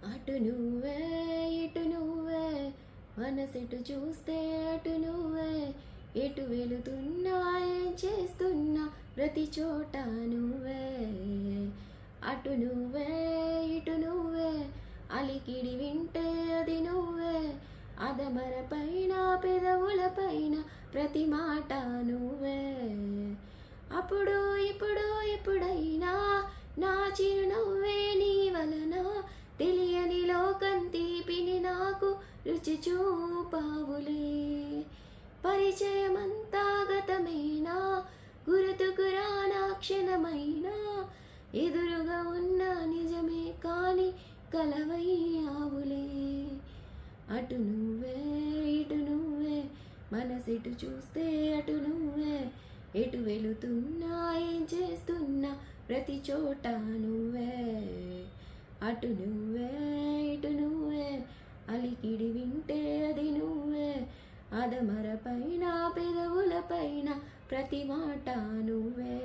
అటు నువ్వే ఇటు నువ్వే మనసెటు చూస్తే అటు నువ్వే ఎటు వెళుతున్నా ఏం చేస్తున్నా ప్రతి చోట నువ్వే అటు నువ్వే ఇటు నువ్వే అలికిడి వింటే అది నువ్వే అదమర పైన పెదవుల పైన ప్రతి మాట నువ్వే అప్పుడు ఇప్పుడు ఎప్పుడైనా నా చిరునవ్వే నీ వలన తెలియని లోకం తీపిని నాకు రుచి చూపావులే పరిచయమంతా గతమేనా గుర్తుకు రానా క్షణమైనా ఎదురుగా ఉన్న నిజమే కాని కలవయ్యావులే అటు నువ్వే ఇటు నువ్వే మనసెటు చూస్తే అటు నువ్వే ఎటు వెళుతున్నా ఏం చేస్తున్నా ప్రతి చోట నువ్వే అటు నువ్వే ఇటు నువ్వే అలికిడి వింటే అది నువ్వే అదమర పైన పెదవుల పైన ప్రతి మాట నువ్వే